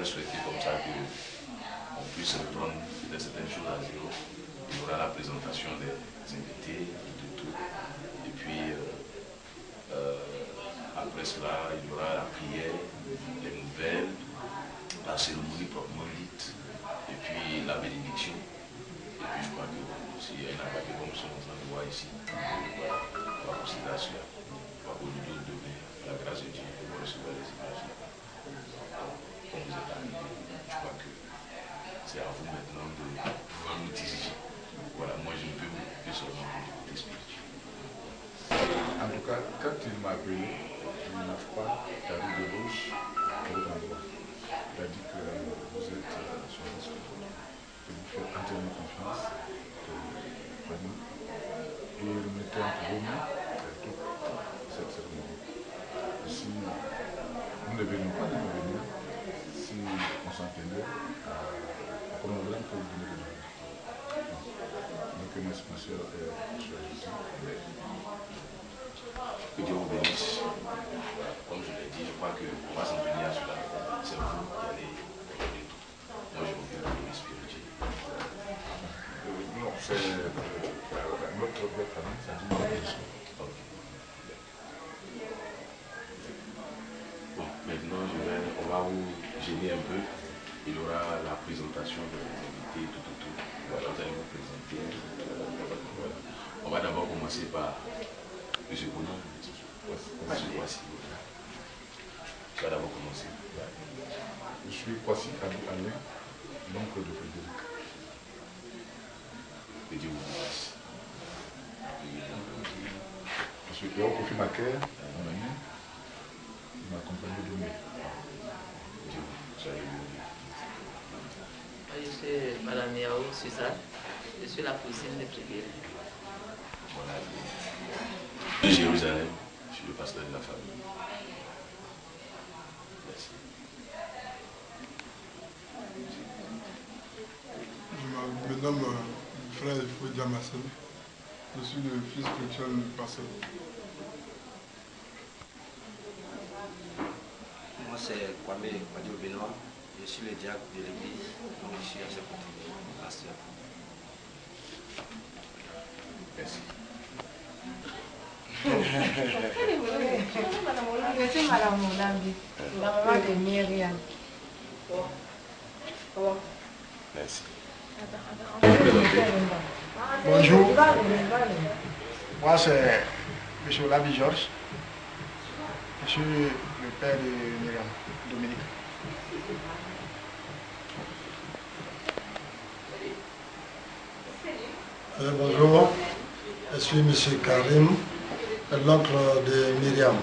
j'aurais souhaité comme ça qu'on puisse reprendre certaines choses à zéro. Il y aura la présentation des invités, de tout. Et puis, après cela, il y aura la prière, les nouvelles, la cérémonie proprement dite, et puis la bénédiction. Et puis je crois que s'il y a une attaque comme nous sommes en train de voir ici, voilà, on va considérer cela. Aujourd'hui ou demain, à la grâce de Dieu, on va recevoir les images. Comme vous êtes arrivés, je crois que c'est à vous maintenant de pouvoir nous diriger. Voilà, moi je ne peux que seulement du côté spirituel. En tout cas, quand il m'a appelé, il n'a pas d'arrêt de gauche au endroit. Il a dit que vous êtes son esprit, que vous faites entièrement confiance, et il mettait entre vos mains toute cette cérémonie. Si nous ne venions pas de nous venir, si on s'en tenait au chronogramme que vous venez de donner. Donc, merci, monsieur, que Dieu vous bénisse. Comme je l'ai dit, je crois qu'on va s'en tenir à cela. C'est vous qui allez donner tout. Moi, je m'occupe de côté spirituel. Non, c'est notre bête famille, ça dit une question. Ok. Bon, maintenant, on va vous gêner un peu. Il y aura la présentation des invités, tout. Voilà, vous allez vous présenter. Voilà. On va d'abord commencer par M. Bonan. Voici. Tu vas d'abord commencer. Je suis Kwasi Alain, l'oncle de Frédéric. Que Dieu vous bénisse. Je suis Léo Kofi Maker, mon ami. Il m'a accompagné de mai. Dieu vous bénisse. Je suis Madame Yao Suzanne. Je suis la cousine de Frédéric. De Jérusalem, je suis le pasteur de la famille. Merci. Je me nomme frère Foué Djamassel. Je suis le fils spirituel du pasteur. Moi c'est Kwame Kwadio Benoît. Je suis le diacre de l'église. Donc je suis à ce côté, pasteur. Merci. Je suis Madame Molambi, la maman de Myriam. Merci. Bonjour, moi c'est M. Labi Georges. Je suis le père de Myriam, Dominique. Bonjour, je suis M. Karim, l'oncle de Myriam.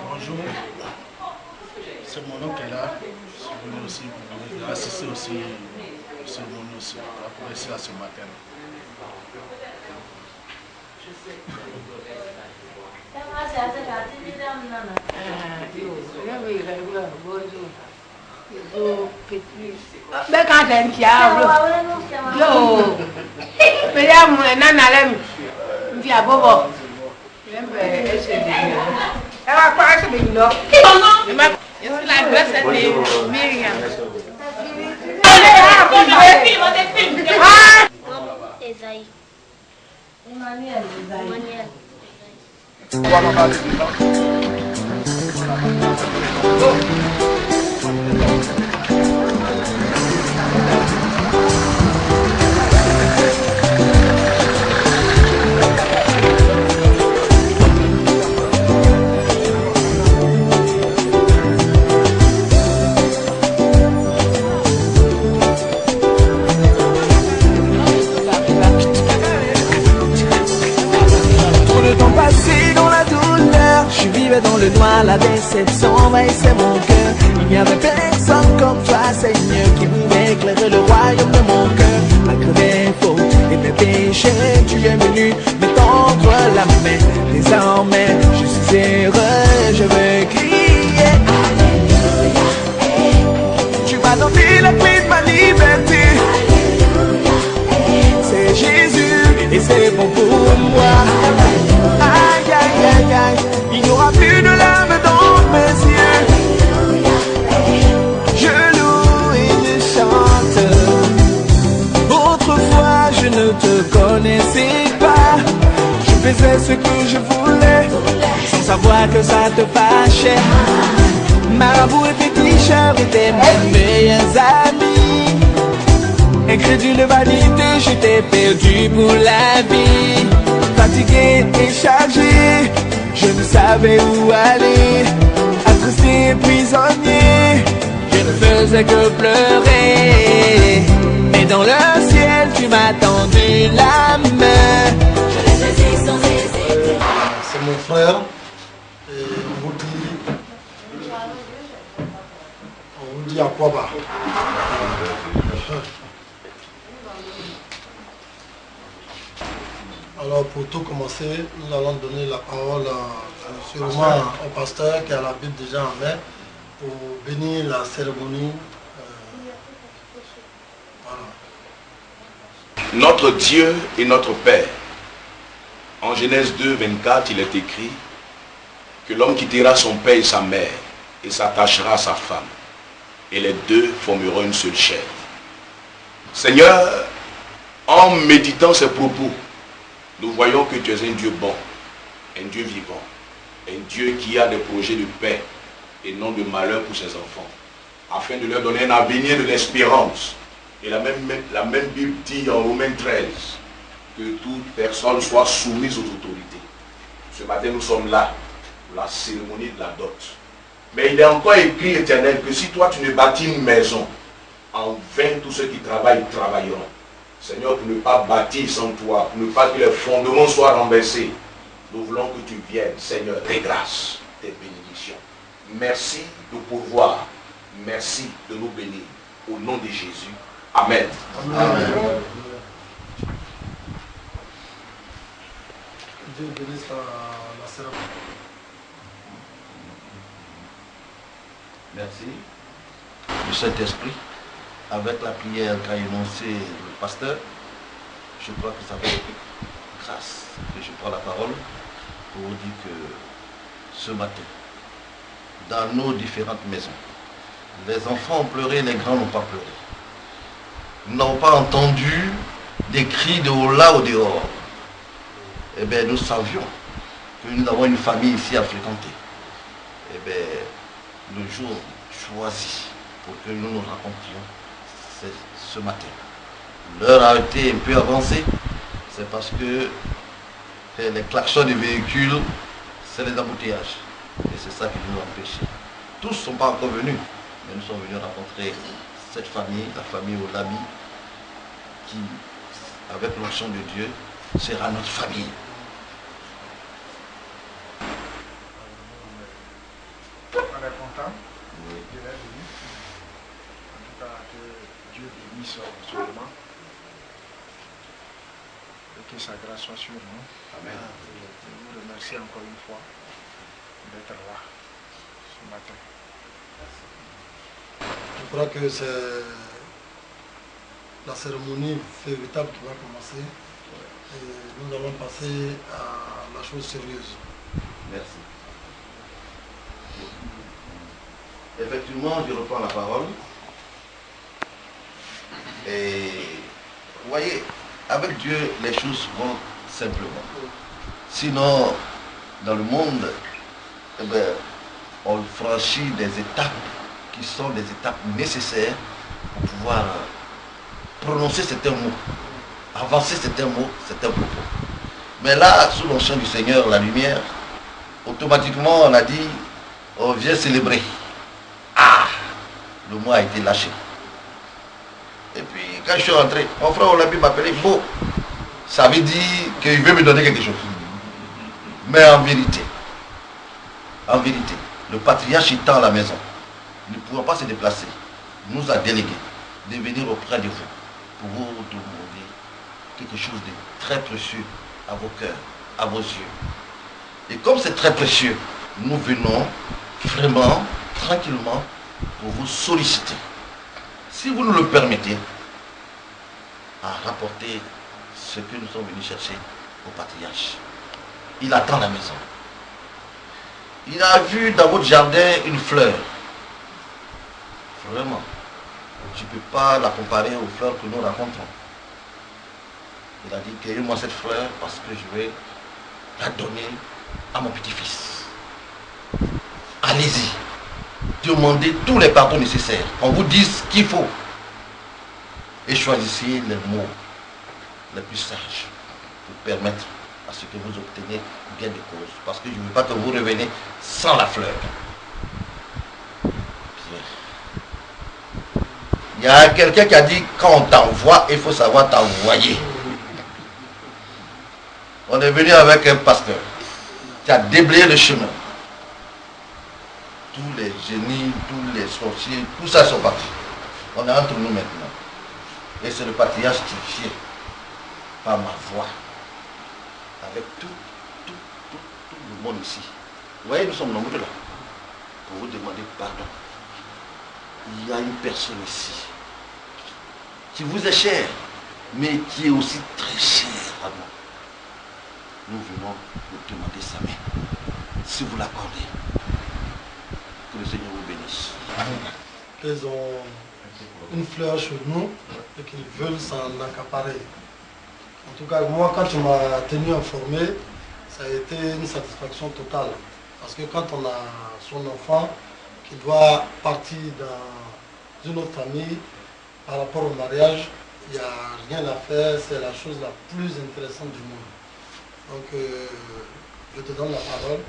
Bonjour, c'est mon oncle là. Je suis venu aussi pour assister aussi au cérémonie aussi, pour ici à ce matin. Bẹ́ẹ̀ ká tẹ̀ ń kí á wúlò. Yóò pèlè àmú ẹ̀ náà nàlẹ́ mi. N fi àbọ̀bọ̀. Ẹ bẹ̀rẹ̀ ẹsẹ̀ dèjì. Ẹ wá pa ẹsẹ̀ dèjì lọ. Je suis la grosse de Myriam. Esaïe. Emmanuel. Emmanuel. Trop de temps passé dans la douleur, je vivais dans le noir, la déception envahissait mon cœur. Il n'y avait personne comme toi, Seigneur, qui pouvait éclairer le royaume de mon cœur. Malgré mes fautes et mes péchés, tu es venu me tendre la main. Désormais, je suis heureux, je veux crier Alléluia. Tu m'as donné la clé de ma liberté. C'est Jésus et c'est bon pour moi. faisais ce que je voulais, sans savoir que ça te fâchait. Marabout et féticheur étaient mes meilleurs amis. Incrédule de vanité, j'étais perdu pour la vie. Fatigué et chargé, je ne savais où aller. Attristé et prisonnier, je ne faisais que pleurer. Mais dans le ciel, tu m'as tendu la main. Je l'ai saisi sans hésiter. C'est mon frère. Et on vous dit à quoi bas. Alors pour tout commencer, nous allons donner la parole sûrement au pasteur qui a la Bible déjà en main pour bénir la cérémonie. Voilà. Notre Dieu et notre Père. En Genèse 2, 24, il est écrit que l'homme quittera son père et sa mère et s'attachera à sa femme. Et les deux formeront une seule chair. Seigneur, en méditant ces propos, nous voyons que tu es un Dieu bon, un Dieu vivant, un Dieu qui a des projets de paix et non de malheur pour ses enfants, afin de leur donner un avenir de l'espérance. Et la même Bible dit en Romains 13 que toute personne soit soumise aux autorités. Ce matin, nous sommes là pour la cérémonie de la dot. Mais il est encore écrit, Éternel, que si toi tu ne bâtis une maison, en vain tous ceux qui travaillent travailleront. Seigneur, pour ne pas bâtir sans toi, pour ne pas que les fondements soient renversés, nous voulons que tu viennes, Seigneur, tes grâces, tes bénédictions. Merci de pourvoir, merci de nous bénir. Au nom de Jésus. Amen. Amen. Dieu bénisse la cérémonie. Merci. Le Saint-Esprit, avec la prière qu'a énoncé le pasteur, je crois que ça va être grâce que je prends la parole pour vous dire que ce matin, dans nos différentes maisons, les enfants ont pleuré, les grands n'ont pas pleuré. Nous n'avons pas entendu des cris de là au dehors. Eh bien, nous savions que nous avons une famille ici à fréquenter. Eh bien, le jour choisi pour que nous nous rencontrions, c'est ce matin. L'heure a été un peu avancée, c'est parce que les klaxons des véhicules, c'est les embouteillages. Et c'est ça qui nous empêche. Tous ne sont pas encore venus, mais nous sommes venus rencontrer cette famille, la famille Olami, qui, avec l'onction de Dieu, sera notre famille. On est content. Oui. Dieu est venu. En tout cas, que Dieu bénisse son moment. Et que sa grâce soit sur nous. Amen. Je vous remercie encore une fois d'être là ce matin. Je crois que c'est la cérémonie véritable qui va commencer. Et nous allons passer à la chose sérieuse. Merci. Effectivement, je reprends la parole. Et vous voyez, avec Dieu, les choses vont simplement. Sinon, dans le monde, eh bien, on franchit des étapes qui sont des étapes nécessaires pour pouvoir prononcer certains mots, avancer certains mots, certains propos. Mais là, sous l'onction du Seigneur, la lumière, automatiquement on a dit, on vient célébrer. Ah, le mot a été lâché. Et puis quand je suis rentré, mon frère Olabi m'appelait Beau. Ça veut dire qu'il veut me donner quelque chose. Mais en vérité, le patriarche étant à la maison, ne pouvant pas se déplacer, nous a délégué de venir auprès de vous pour vous demander quelque chose de très précieux à vos cœurs, à vos yeux. Et comme c'est très précieux, nous venons vraiment, tranquillement, pour vous solliciter. Si vous nous le permettez, à rapporter ce que nous sommes venus chercher au patriarche. Il attend la maison. Il a vu dans votre jardin une fleur. Vraiment. Je ne peux pas la comparer aux fleurs que nous rencontrons. Il a dit, cueillez-moi cette fleur parce que je vais la donner à mon petit-fils. Allez-y, demandez tous les pardons nécessaires. On vous dise ce qu'il faut. Et choisissez les mots les plus sages pour permettre à ce que vous obteniez bien des causes. Parce que je ne veux pas que vous reveniez sans la fleur. Il y a quelqu'un qui a dit quand on t'envoie, il faut savoir t'envoyer. On est venu avec un pasteur qui a déblayé le chemin. Tous les génies, tous les sorciers, tout ça sont partis. On est entre nous maintenant. Et c'est le patriarche qui vient par ma voix. Avec tout le monde ici. Vous voyez, nous sommes nombreux là. Pour vous demander pardon. Il y a une personne ici qui vous est chère, mais qui est aussi très chère à nous. Nous venons vous demander sa main. Si vous l'accordez, que le Seigneur vous bénisse. Ils ont une fleur chez nous et qu'ils veulent s'en accaparer. En tout cas, moi, quand tu m'as tenu informé, ça a été une satisfaction totale. Parce que quand on a son enfant qui doit partir dans une autre famille, par rapport au mariage, il n'y a rien à faire, c'est la chose la plus intéressante du monde. Donc, je te donne la parole.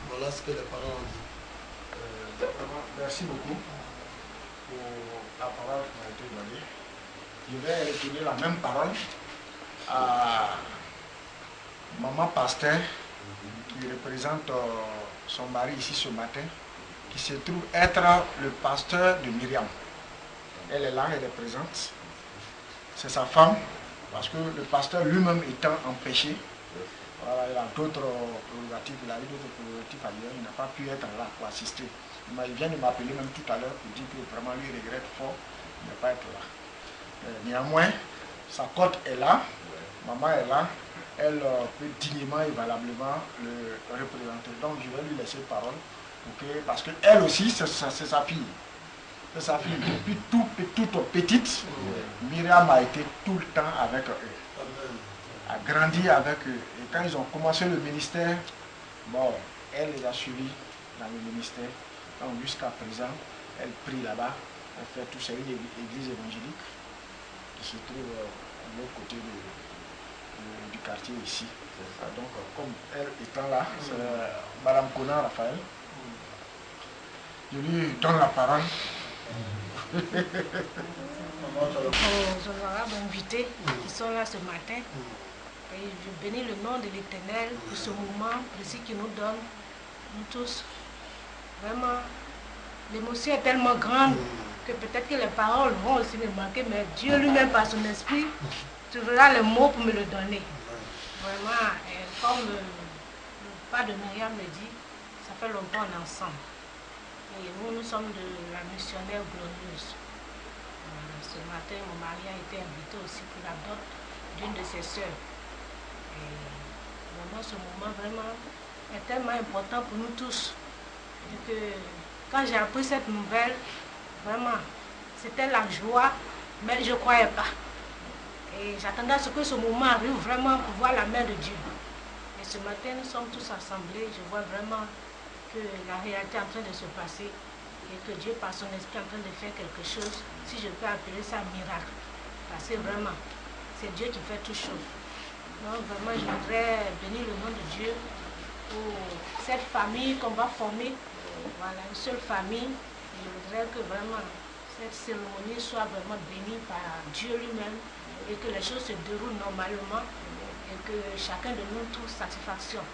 Voilà ce que les parents ont dit. Merci beaucoup pour la parole qui m'a été donnée. Je vais retourner la même parole à maman pasteur qui représente son mari ici ce matin, qui se trouve être le pasteur de Myriam. Elle est là, elle est présente. C'est sa femme, parce que le pasteur lui-même étant empêché, voilà, il a d'autres prérogatives, il a eu d'autres prérogatives ailleurs, il n'a pas pu être là pour assister. Il vient de m'appeler même tout à l'heure pour dire que vraiment lui regrette fort de ne pas être là. Néanmoins, sa cote est là, maman est là, elle peut dignement et valablement le représenter. Donc je vais lui laisser parole, parce qu'elle aussi, c'est sa fille. C'est sa fille. Depuis toute petite, Myriam a été tout le temps avec eux. A grandi avec eux. Et quand ils ont commencé le ministère, bon, elle les a suivis dans le ministère. Donc jusqu'à présent, elle prie là-bas. Elle fait tout ça, une église évangélique qui se trouve de l'autre côté du quartier ici. Donc comme elle étant là, c'est Madame Conan Raphaël. Je lui donne la parole. Aux honorables invités qui sont là ce matin, et je bénis le nom de l'Éternel pour ce moment précis qu'il nous donne, nous tous. Vraiment, l'émotion est tellement grande que peut-être que les paroles vont aussi me manquer, mais Dieu lui-même par son esprit trouvera les mots pour me le donner. Vraiment, comme le père de Myriam me dit, ça fait longtemps on est ensemble. Et nous sommes de la missionnaire glorieuse. Ce matin, mon mari a été invité aussi pour la dot d'une de ses sœurs. Et vraiment, ce moment vraiment est tellement important pour nous tous. Et que quand j'ai appris cette nouvelle, vraiment, c'était la joie, mais je ne croyais pas. Et j'attendais à ce que ce moment arrive vraiment pour voir la main de Dieu. Et ce matin, nous sommes tous assemblés. Je vois vraiment que la réalité est en train de se passer et que Dieu par son esprit est en train de faire quelque chose, si je peux appeler ça miracle. Parce que vraiment, c'est Dieu qui fait toutes choses. Donc vraiment, je voudrais bénir le nom de Dieu pour cette famille qu'on va former. Voilà, une seule famille. Je voudrais que vraiment cette cérémonie soit vraiment bénie par Dieu lui-même et que les choses se déroulent normalement et que chacun de nous trouve satisfaction.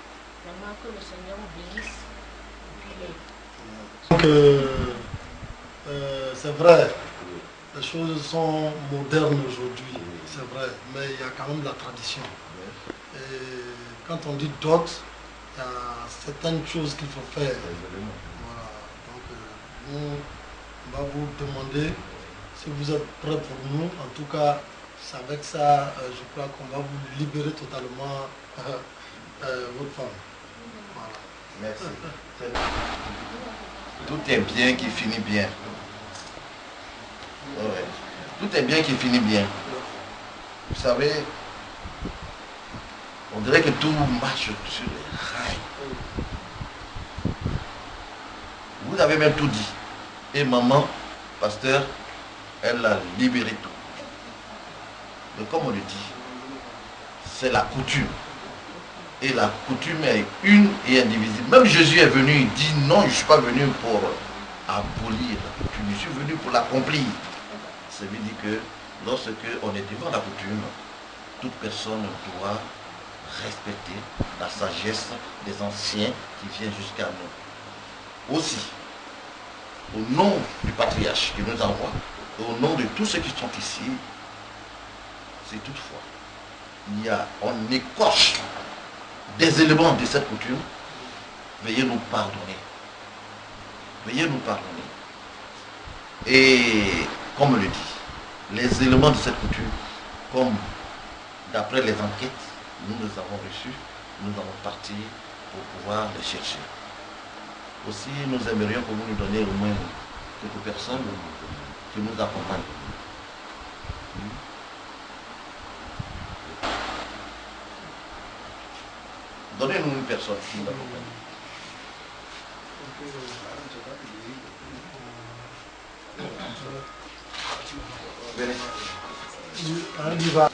Vraiment que le Seigneur vous bénisse. Donc, c'est vrai, les choses sont modernes aujourd'hui, c'est vrai, mais il y a quand même la tradition. Et quand on dit dot, il y a certaines choses qu'il faut faire. Voilà. Donc, nous, on va vous demander si vous êtes prêts pour nous. En tout cas, c'est avec ça, je crois qu'on va vous libérer totalement votre femme. Voilà. Merci. Tout est bien qui finit bien. Ouais. Tout est bien qui finit bien. Vous savez, On dirait que tout marche sur les rails. Vous avez même tout dit. Et maman, pasteur, elle a libéré tout. Mais comme on le dit, c'est la coutume. Et la coutume est une et indivisible. Même Jésus est venu, il dit non, je ne suis pas venu pour abolir la coutume, je suis venu pour l'accomplir. Ça veut dire que lorsque on est devant la coutume, toute personne doit respecter la sagesse des anciens qui viennent jusqu'à nous. Aussi, au nom du patriarche qui nous envoie, et au nom de tous ceux qui sont ici, c'est toutefois, on écorche des éléments de cette coutume, veuillez nous pardonner. Veuillez nous pardonner. Et comme on le dit, les éléments de cette coutume, comme d'après les enquêtes, nous les avons reçus, nous allons partir pour pouvoir les chercher. Aussi, nous aimerions que vous nous donniez au moins quelques personnes qui nous accompagnent. Donnez-nous une personne qui nous accompagne. Venez. On y va.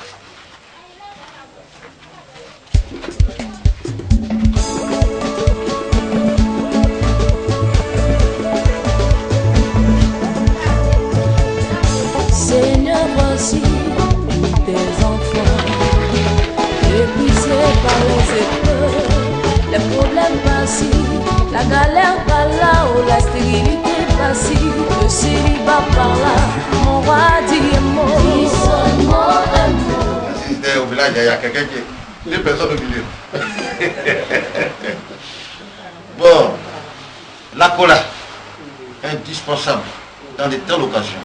Seigneur, voici tes enfants, épuisés par les épreuves, les problèmes passés, la galère par là, ou la stérilité passée, le célibat par là, mon roi dit un mot, dis seulement un mot. C'était au village, il y a quelqu'un qui est... Deux personnes au milieu. Bon, la cola, indispensable dans de telles occasions.